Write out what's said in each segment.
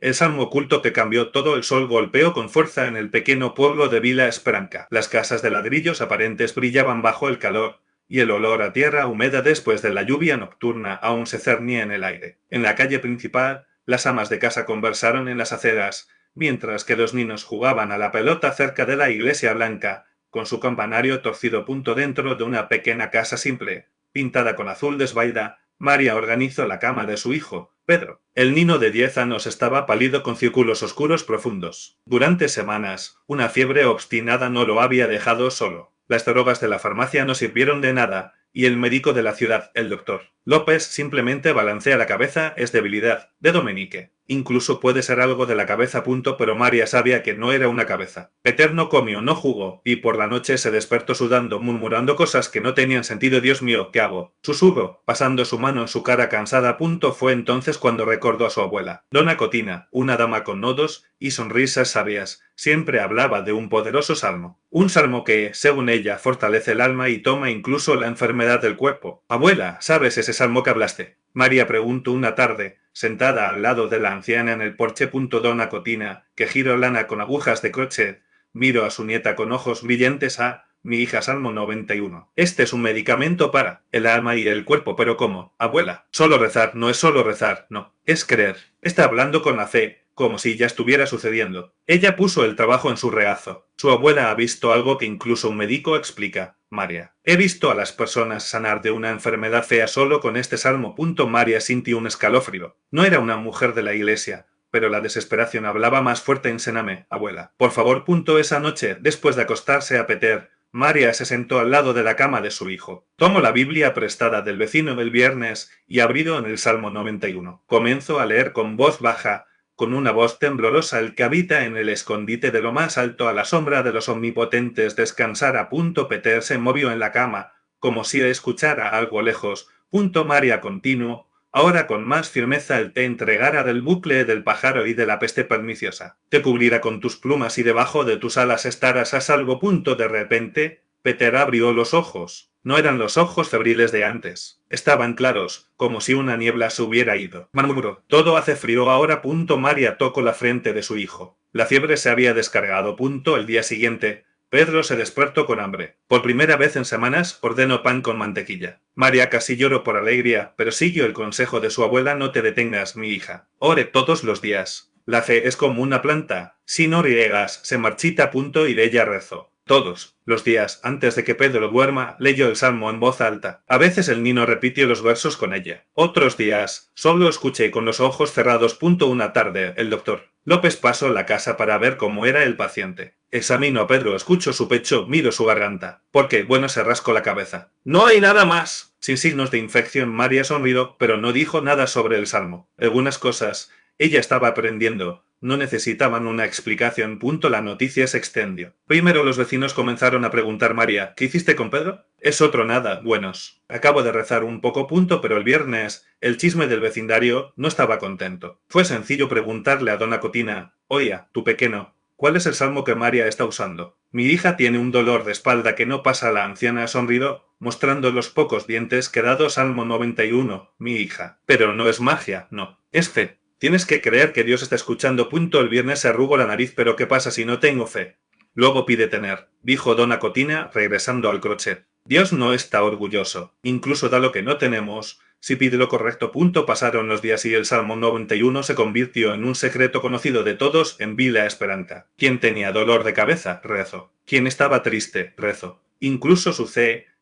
El salmo oculto que cambió todo. El sol golpeó con fuerza en el pequeño pueblo de Vila Esperanca. Las casas de ladrillos aparentes brillaban bajo el calor, y el olor a tierra húmeda después de la lluvia nocturna aún se cernía en el aire. En la calle principal, las amas de casa conversaron en las aceras, mientras que los niños jugaban a la pelota cerca de la iglesia blanca, con su campanario torcido. Dentro de una pequeña casa simple, pintada con azul desvaída, María organizó la cama de su hijo, Pedro. El niño de 10 años estaba pálido con círculos oscuros profundos. Durante semanas, una fiebre obstinada no lo había dejado solo. Las drogas de la farmacia no sirvieron de nada, y el médico de la ciudad, el doctor López, simplemente balancea la cabeza. Es debilidad de Dominique. Incluso puede ser algo de la cabeza. Pero María sabía que no era una cabeza. Peter no comió, no jugó, y por la noche se despertó sudando, murmurando cosas que no tenían sentido. Dios mío, ¿qué hago? Susurró, pasando su mano en su cara cansada. Fue entonces cuando recordó a su abuela. Dona Cotina, una dama con nodos y sonrisas sabias, siempre hablaba de un poderoso salmo. Un salmo que, según ella, fortalece el alma y toma incluso la enfermedad del cuerpo. Abuela, ¿sabes ese salmo que hablaste? María preguntó una tarde, sentada al lado de la anciana en el porche. Dona Cotina, que giró lana con agujas de crochet, miró a su nieta con ojos brillantes. Mi hija, Salmo 91. Este es un medicamento para el alma y el cuerpo. ¿Pero cómo, abuela? Solo rezar no es solo rezar, no. Es creer. Está hablando con la fe, como si ya estuviera sucediendo. Ella puso el trabajo en su regazo. Su abuela ha visto algo que incluso un médico explica. María. He visto a las personas sanar de una enfermedad fea solo con este salmo. María sintió un escalofrío. No era una mujer de la iglesia, pero la desesperación hablaba más fuerte. Enséñame, abuela. Por favor. Esa noche, después de acostarse a Peter, María se sentó al lado de la cama de su hijo. Tomó la Biblia prestada del vecino del viernes y abrió en el Salmo 91. Comenzó a leer con voz baja, con una voz temblorosa: el que habita en el escondite de lo más alto, a la sombra de los omnipotentes descansará. Peter se movió en la cama, como si escuchara algo lejos. María continuó, ahora con más firmeza: él te entregará del bucle del pájaro y de la peste perniciosa. Te cubrirá con tus plumas y debajo de tus alas estarás a salvo. De repente, Peter abrió los ojos. No eran los ojos febriles de antes. Estaban claros, como si una niebla se hubiera ido. Murmuró: todo hace frío ahora. María tocó la frente de su hijo. La fiebre se había descargado. El día siguiente, Pedro se despertó con hambre. Por primera vez en semanas, ordenó pan con mantequilla. María casi lloró por alegría, pero siguió el consejo de su abuela: no te detengas, mi hija. Ore todos los días. La fe es como una planta. Si no riegas, se marchita. Y de ella rezó. Todos los días, antes de que Pedro duerma, leyó el salmo en voz alta. A veces el niño repitió los versos con ella. Otros días, solo escuché con los ojos cerrados. Una tarde, el doctor López pasó la casa para ver cómo era el paciente. Examinó a Pedro, escuchó su pecho, miró su garganta. Porque, bueno, se rascó la cabeza. No hay nada más. Sin signos de infección. María sonrió, pero no dijo nada sobre el salmo. Algunas cosas ella estaba aprendiendo no necesitaban una explicación. La noticia se extendió. Primero los vecinos comenzaron a preguntar: María, ¿qué hiciste con Pedro? Es otro nada, buenos. Acabo de rezar un poco. Pero el viernes, el chisme del vecindario no estaba contento. Fue sencillo preguntarle a Dona Cotina: oye, tu pequeño, ¿cuál es el salmo que María está usando? Mi hija tiene un dolor de espalda que no pasa. La anciana sonrió, mostrando los pocos dientes quedados. Salmo 91, mi hija. Pero no es magia, no. Es fe. Tienes que creer que Dios está escuchando. El viernes se arrugó la nariz. ¿Pero qué pasa si no tengo fe? Luego pide tener, dijo Dona Cotina, regresando al crochet. Dios no está orgulloso. Incluso da lo que no tenemos. Si pide lo correcto. Pasaron los días y el Salmo 91 se convirtió en un secreto conocido de todos en Vila Esperanca. ¿Quién tenía dolor de cabeza? Rezó. ¿Quién estaba triste? Rezó. Incluso su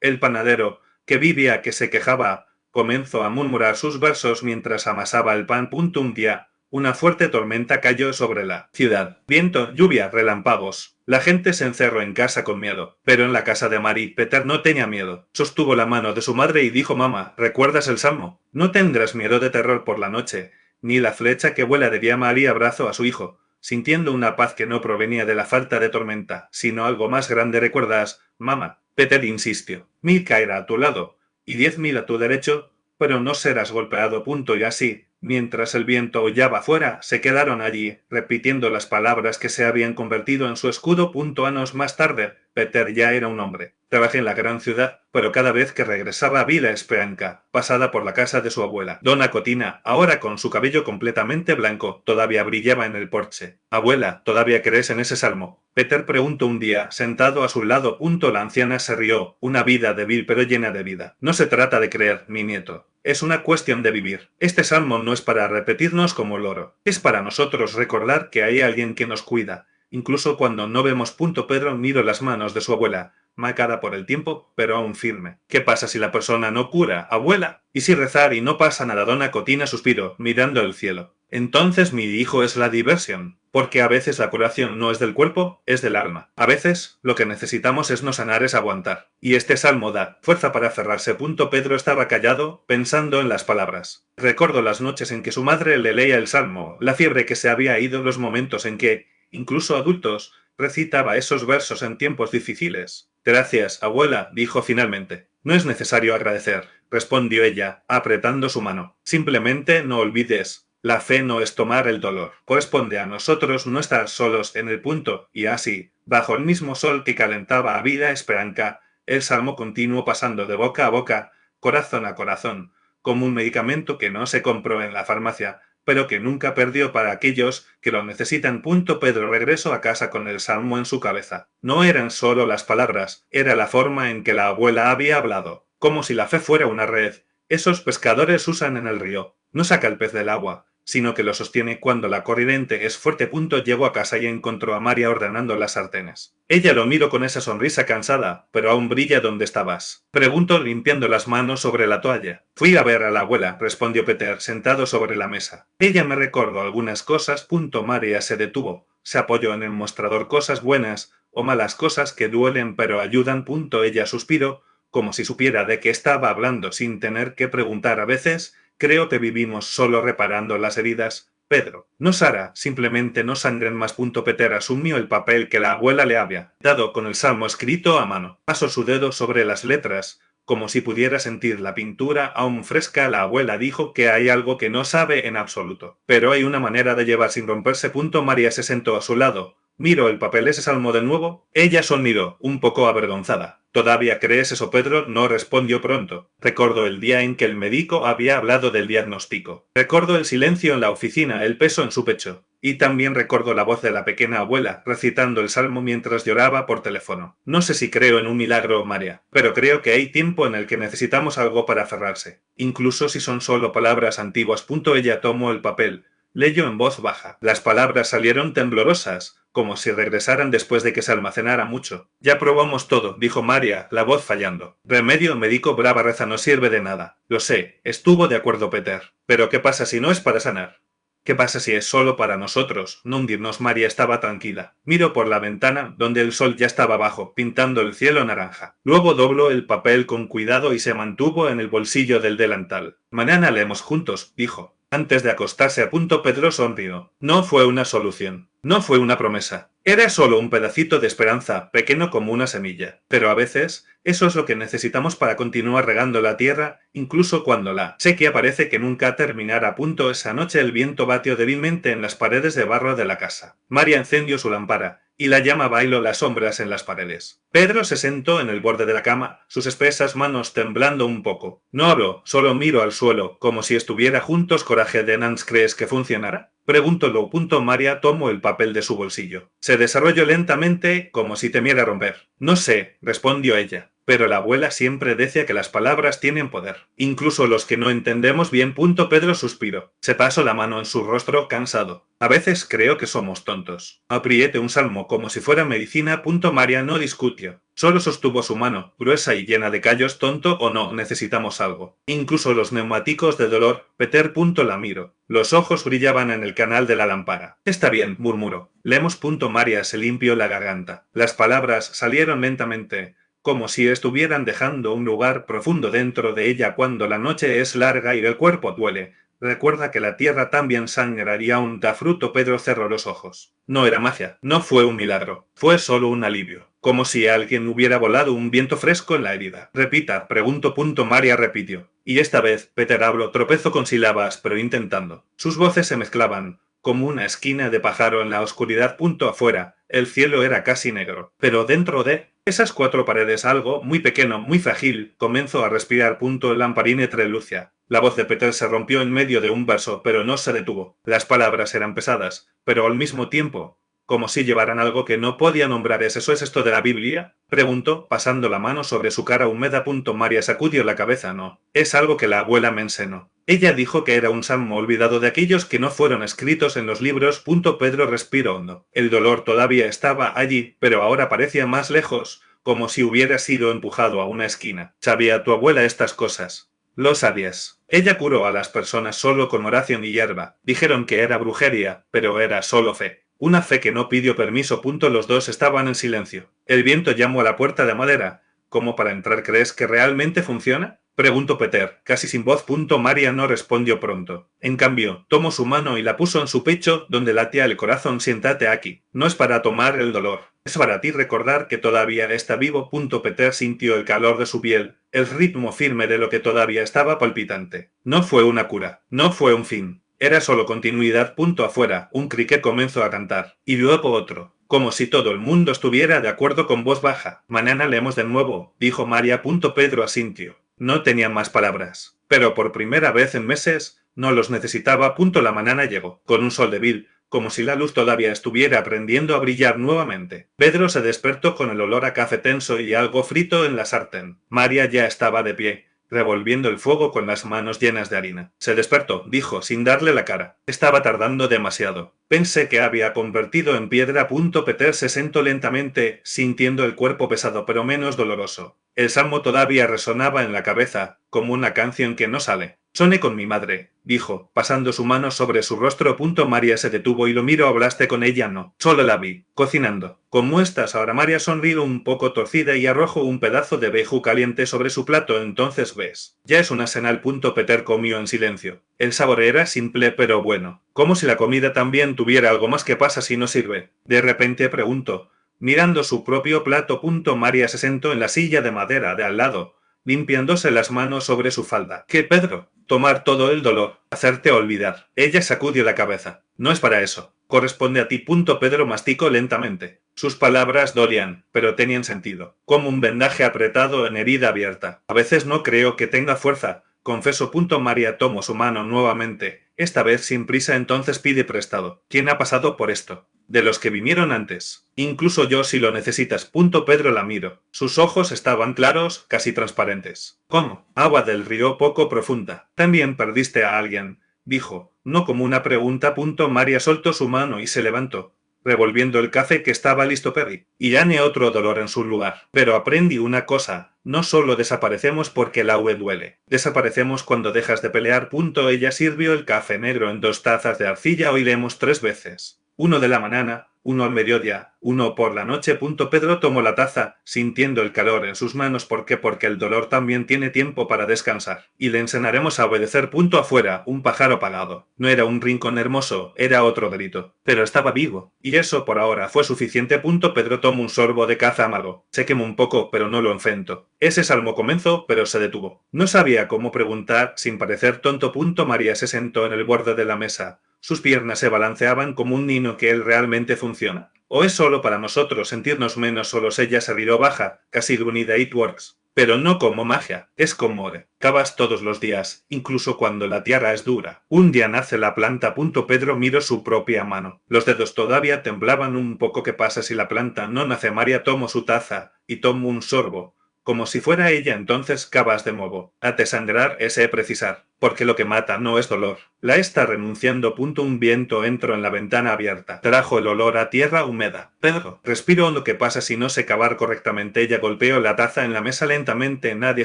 el panadero, que vivía que se quejaba, comenzó a murmurar sus versos mientras amasaba el pan. Un día, una fuerte tormenta cayó sobre la ciudad. Viento, lluvia, relámpagos. La gente se encerró en casa con miedo. Pero en la casa de Mary, Peter no tenía miedo. Sostuvo la mano de su madre y dijo: mamá, ¿recuerdas el salmo? No tendrás miedo de terror por la noche, ni la flecha que vuela de día. Mary abrazó a su hijo, sintiendo una paz que no provenía de la falta de tormenta, sino algo más grande. ¿Recuerdas, mamá? Peter insistió. 1000 caerá a tu lado, y 10.000 a tu derecho, pero no serás golpeado. Y así, Mientras el viento aullaba afuera, se quedaron allí, repitiendo las palabras que se habían convertido en su escudo. Años más tarde, Peter ya era un hombre. Trabajé en la gran ciudad, pero cada vez que regresaba a Villa Esperanca, pasada por la casa de su abuela, Dona Cotina, ahora con su cabello completamente blanco, todavía brillaba en el porche. Abuela, ¿todavía crees en ese salmo? Peter preguntó un día, sentado a su lado. La anciana se rió. Una vida débil pero llena de vida. No se trata de creer, mi nieto. Es una cuestión de vivir. Este salmo no es para repetirnos como loro. Es para nosotros recordar que hay alguien que nos cuida, incluso cuando no vemos. Pedro miró las manos de su abuela, marcada por el tiempo, pero aún firme. ¿Qué pasa si la persona no cura, abuela? ¿Y si rezar y no pasa nada? Dona Cotina suspiró, mirando el cielo. Entonces mi hijo es la diversión. Porque a veces la curación no es del cuerpo, es del alma. A veces, lo que necesitamos es no sanar, es aguantar. Y este salmo da fuerza para cerrarse. Pedro estaba callado, pensando en las palabras. Recordó las noches en que su madre le leía el salmo, la fiebre que se había ido, los momentos en que, incluso adultos, recitaba esos versos en tiempos difíciles. Gracias, abuela, dijo finalmente. No es necesario agradecer, respondió ella, apretando su mano. Simplemente no olvides. La fe no es tomar el dolor. Corresponde a nosotros no estar solos en el punto, y así, bajo el mismo sol que calentaba a Villa Esperanca, el salmo continuó pasando de boca a boca, corazón a corazón, como un medicamento que no se compró en la farmacia, pero que nunca perdió para aquellos que lo necesitan. Pedro regresó a casa con el salmo en su cabeza. No eran solo las palabras, era la forma en que la abuela había hablado, como si la fe fuera una red. Esos pescadores usan en el río. No saca el pez del agua, sino que lo sostiene cuando la corriente es fuerte. Llegó a casa y encontró a María ordenando las sartenes. Ella lo miró con esa sonrisa cansada. ¿Pero aún brilla donde estabas?, preguntó limpiando las manos sobre la toalla. Fui a ver a la abuela, respondió Peter, sentado sobre la mesa. Ella me recordó algunas cosas. María se detuvo. Se apoyó en el mostrador. Cosas buenas o malas, cosas que duelen pero ayudan. Ella suspiró, como si supiera de qué estaba hablando sin tener que preguntar. A veces creo que vivimos solo reparando las heridas, Pedro. No, Sara, simplemente no sangren más. Peter asumió el papel que la abuela le había dado con el salmo escrito a mano. Pasó su dedo sobre las letras, como si pudiera sentir la pintura aún fresca. La abuela dijo que hay algo que no sabe en absoluto, pero hay una manera de llevar sin romperse. María se sentó a su lado. Miró el papel. ¿Ese salmo de nuevo? Ella sonrió, un poco avergonzada. ¿Todavía crees eso? Pedro no respondió pronto. Recordó el día en que el médico había hablado del diagnóstico. Recordó el silencio en la oficina, el peso en su pecho. Y también recordó la voz de la pequeña abuela, recitando el salmo mientras lloraba por teléfono. No sé si creo en un milagro, María, pero creo que hay tiempo en el que necesitamos algo para aferrarse, incluso si son solo palabras antiguas. Ella tomó el papel. Leyó en voz baja. Las palabras salieron temblorosas, como si regresaran después de que se almacenara mucho. Ya probamos todo, dijo María, la voz fallando. Remedio médico, brava reza no sirve de nada. Lo sé, estuvo de acuerdo Peter. Pero ¿qué pasa si no es para sanar? ¿Qué pasa si es solo para nosotros, no hundirnos? María estaba tranquila. Miró por la ventana, donde el sol ya estaba bajo, pintando el cielo naranja. Luego dobló el papel con cuidado y se mantuvo en el bolsillo del delantal. Mañana leemos juntos, dijo. Antes de acostarse. Pedro sonrió. No fue una solución. No fue una promesa. Era solo un pedacito de esperanza, pequeño como una semilla. Pero a veces, eso es lo que necesitamos para continuar regando la tierra, incluso cuando la sequía parece que nunca terminará. Esa noche el viento batió débilmente en las paredes de barro de la casa. María encendió su lámpara, y la llama bailó las sombras en las paredes. Pedro se sentó en el borde de la cama, sus espesas manos temblando un poco. No habló, solo miró al suelo, como si estuviera juntos. Coraje de Nance, ¿crees que funcionará?, preguntó Lou. María tomó el papel de su bolsillo. Se desarrolló lentamente, como si temiera romper. No sé, respondió ella. Pero la abuela siempre decía que las palabras tienen poder, incluso los que no entendemos bien. Pedro suspiró. Se pasó la mano en su rostro, cansado. A veces creo que somos tontos. Apriete un salmo como si fuera medicina. María no discutió. Solo sostuvo su mano, gruesa y llena de callos. Tonto o no, necesitamos algo. Incluso los neumáticos de dolor. Peter. La miró. Los ojos brillaban en el canal de la lámpara. Está bien, murmuró. Leemos. María se limpió la garganta. Las palabras salieron lentamente, como si estuvieran dejando un lugar profundo dentro de ella. Cuando la noche es larga y el cuerpo duele, recuerda que la tierra también sangra y aún da fruto. Pedro cerró los ojos. No era magia, no fue un milagro, fue solo un alivio. como si alguien hubiera volado un viento fresco en la herida. Repita, preguntó. María repitió. Y esta vez, Peter habló tropezó con sílabas, pero intentando. Sus voces se mezclaban, como una esquina de pájaro en la oscuridad. Afuera, el cielo era casi negro. Pero dentro de esas cuatro paredes algo, muy pequeño, muy frágil, comenzó a respirar. El lamparín trelucia. La voz de Peter se rompió en medio de un verso, pero no se detuvo. Las palabras eran pesadas, pero al mismo tiempo, como si llevaran algo que no podía nombrar. ¿Eso es esto de la Biblia?, preguntó, pasando la mano sobre su cara húmeda. María sacudió la cabeza. No, es algo que la abuela me enseñó. Ella dijo que era un salmo olvidado de aquellos que no fueron escritos en los libros. Pedro respiró hondo. El dolor todavía estaba allí, pero ahora parecía más lejos, como si hubiera sido empujado a una esquina. ¿Sabía tu abuela estas cosas? Lo sabías. Ella curó a las personas solo con oración y hierba. Dijeron que era brujería, pero era solo fe. Una fe que no pidió permiso. Los dos estaban en silencio. El viento llamó a la puerta de madera. ¿Cómo para entrar? ¿Crees que realmente funciona?, preguntó Peter, casi sin voz. María no respondió pronto. En cambio, tomó su mano y la puso en su pecho, donde latía el corazón. Siéntate aquí. No es para tomar el dolor. Es para ti recordar que todavía está vivo. Peter sintió el calor de su piel, el ritmo firme de lo que todavía estaba palpitante. No fue una cura. No fue un fin. Era solo continuidad. Afuera, un cricket comenzó a cantar, y luego otro, como si todo el mundo estuviera de acuerdo. Con voz baja. Mañana leemos de nuevo, dijo María. Pedro asintió. No tenía más palabras, pero por primera vez en meses, no los necesitaba. La mañana llegó, con un sol débil, como si la luz todavía estuviera aprendiendo a brillar nuevamente. Pedro se despertó con el olor a café tenso y algo frito en la sartén. María ya estaba de pie, revolviendo el fuego con las manos llenas de harina. Se despertó, dijo, sin darle la cara. Estaba tardando demasiado. Pensé que había convertido en piedra. Peter se sentó lentamente, sintiendo el cuerpo pesado pero menos doloroso. El salmo todavía resonaba en la cabeza, como una canción que no sale. Soné con mi madre, dijo, pasando su mano sobre su rostro. María se detuvo y lo miró. ¿Hablaste con ella? No, solo la vi, cocinando. ¿Cómo estás ahora? María sonrió un poco torcida y arrojó un pedazo de bejú caliente sobre su plato. Entonces ves. Ya es una señal. Peter comió en silencio. El sabor era simple pero bueno, como si la comida también tuviera algo más. ¿Qué pasa si no sirve?, de repente preguntó, mirando su propio plato. María se sentó en la silla de madera de al lado, limpiándose las manos sobre su falda. ¿Qué, Pedro? Tomar todo el dolor, hacerte olvidar. Ella sacudió la cabeza. No es para eso. Corresponde a ti. Pedro masticó lentamente. Sus palabras dolían, pero tenían sentido, como un vendaje apretado en herida abierta. A veces no creo que tenga fuerza, confesó. María tomó su mano nuevamente, esta vez sin prisa. Entonces pide prestado. ¿Quién ha pasado por esto? De los que vinieron antes. Incluso yo si lo necesitas. Pedro la miró. Sus ojos estaban claros, casi transparentes. ¿Cómo? Agua del río poco profunda. ¿También perdiste a alguien?, dijo, no como una pregunta. María soltó su mano y se levantó, revolviendo el café que estaba listo. Perry. Y gané otro dolor en su lugar. Pero aprendí una cosa. No solo desaparecemos porque el agua duele. Desaparecemos cuando dejas de pelear. Ella sirvió el café negro en 2 tazas de arcilla. Oiremos 3 veces. Uno de la mañana, uno al mediodía, uno por la noche. Pedro tomó la taza, sintiendo el calor en sus manos. ¿Por qué? Porque el dolor también tiene tiempo para descansar. Y le enseñaremos a obedecer. Afuera, un pájaro apagado. No era un rincón hermoso, era otro grito. Pero estaba vivo. Y eso por ahora fue suficiente. Pedro tomó un sorbo de caza amargo. Se quemó un poco, pero no lo enfrentó. Ese salmo comenzó, pero se detuvo. No sabía cómo preguntar sin parecer tonto. María se sentó en el borde de la mesa. Sus piernas se balanceaban como un niño. ¿Que él realmente funciona? ¿O es solo para nosotros sentirnos menos solos? Ella se rió baja, casi gruñida. It works. Pero no como magia, es como de. Cavas todos los días, incluso cuando la tierra es dura. Un día nace la planta. Pedro miró su propia mano. Los dedos todavía temblaban un poco. ¿Qué pasa si la planta no nace? María tomó su taza y tomó un sorbo, como si fuera ella. Entonces cavas de nuevo. Hate sangrar ese precisar, porque lo que mata no es dolor. La está renunciando. Un viento entró en la ventana abierta. Trajo el olor a tierra húmeda. Pedro, respiró hondo. ¿Qué pasa si no sé cavar correctamente? Ella golpeó la taza en la mesa lentamente. Nadie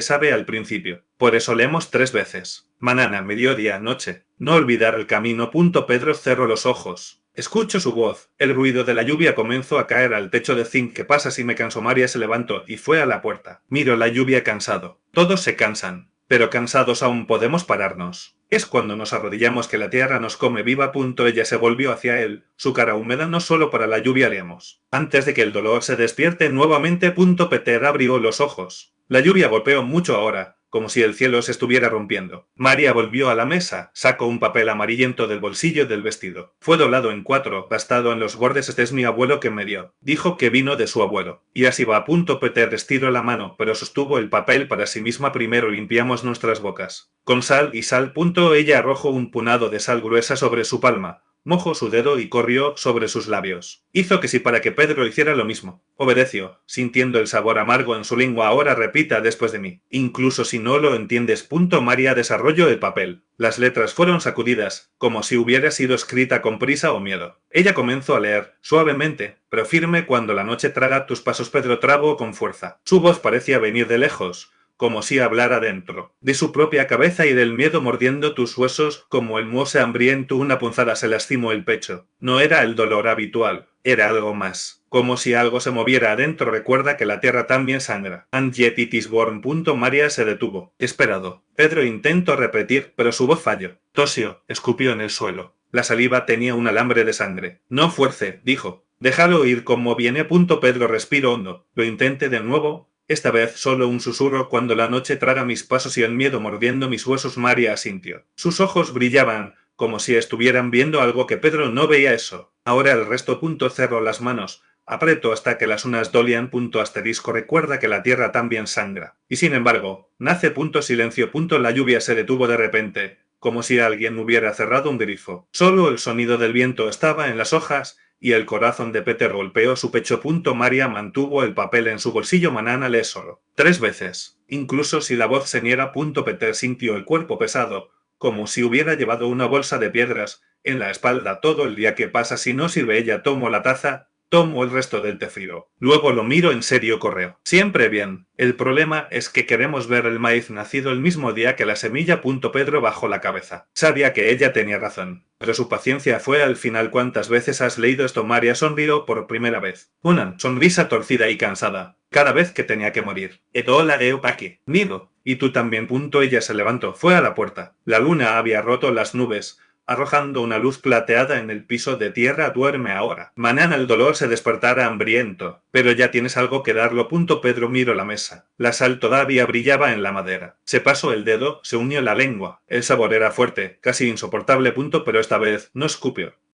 sabe al principio. Por eso leemos 3 veces. Mañana, mediodía, noche. No olvidar el camino. Pedro cerró los ojos. Escucho su voz. El ruido de la lluvia comenzó a caer al techo de zinc. ¿Qué pasa si me canso? María se levantó y fue a la puerta. Miro la lluvia cansado. Todos se cansan. Pero cansados aún podemos pararnos. Es cuando nos arrodillamos que la tierra nos come viva. Ella se volvió hacia él, su cara húmeda. No solo para la lluvia haremos. Antes de que el dolor se despierte nuevamente. Peter abrió los ojos. La lluvia golpeó mucho ahora, como si el cielo se estuviera rompiendo. María volvió a la mesa, sacó un papel amarillento del bolsillo del vestido. Fue doblado en 4, gastado en los bordes. Este es mi abuelo que me dio. Dijo que vino de su abuelo. Y así va. Peter estiró la mano, pero sostuvo el papel para sí misma. Primero limpiamos nuestras bocas con sal y sal. Ella arrojó un punado de sal gruesa sobre su palma. Mojó su dedo y corrió sobre sus labios. Hizo que sí para que Pedro hiciera lo mismo. Obedeció, sintiendo el sabor amargo en su lengua. Ahora repita después de mí. Incluso si no lo entiendes. María desarrolló el papel. Las letras fueron sacudidas, como si hubiera sido escrita con prisa o miedo. Ella comenzó a leer, suavemente, pero firme. Cuando la noche traga tus pasos. Pedro tragó con fuerza. Su voz parecía venir de lejos, como si hablara dentro de su propia cabeza y del miedo mordiendo tus huesos como el muose hambriento. Una punzada se lastimó el pecho. No era el dolor habitual, era algo más, como si algo se moviera adentro. Recuerda que la tierra también sangra. And yet it is born. María se detuvo, esperado. Pedro intentó repetir, pero su voz falló. Tosió, escupió en el suelo. La saliva tenía un alambre de sangre. No fuerce, dijo. Déjalo ir como viene. Pedro respiró hondo. Lo intenté de nuevo. Esta vez solo un susurro. Cuando la noche traga mis pasos y el miedo mordiendo mis huesos. María asintió. Sus ojos brillaban, como si estuvieran viendo algo que Pedro no veía. Eso. Ahora el resto. Cerró las manos. Apretó hasta que las uñas dolían. Asterisco. Recuerda que la tierra también sangra. Y sin embargo, nace. Silencio. La lluvia se detuvo de repente, como si alguien hubiera cerrado un grifo. Solo el sonido del viento estaba en las hojas, y el corazón de Peter golpeó su pecho. María mantuvo el papel en su bolsillo. Mañana lee solo 3 veces. Incluso si la voz se niega. Peter sintió el cuerpo pesado, como si hubiera llevado una bolsa de piedras en la espalda. Todo el día que pasa si no sirve. Ella tomó la taza, tomó el resto del té frío. Luego lo miró en serio. Correo. Siempre bien. El problema es que queremos ver el maíz nacido el mismo día que la semilla. Pedro bajó la cabeza. Sabía que ella tenía razón, pero su paciencia fue al final. ¿Cuántas veces has leído esto? María sonrió por primera vez. Una sonrisa torcida y cansada. Cada vez que tenía que morir. Hola Eupaki. Nido. Y tú también. Ella se levantó. Fue a la puerta. La luna había roto las nubes, arrojando una luz plateada en el piso de tierra. Duerme ahora. Mañana el dolor se despertará hambriento. Pero ya tienes algo que darlo. Pedro miró la mesa. La sal todavía brillaba en la madera. Se pasó el dedo, se unió la lengua. El sabor era fuerte, casi insoportable. Pero esta vez no escupió.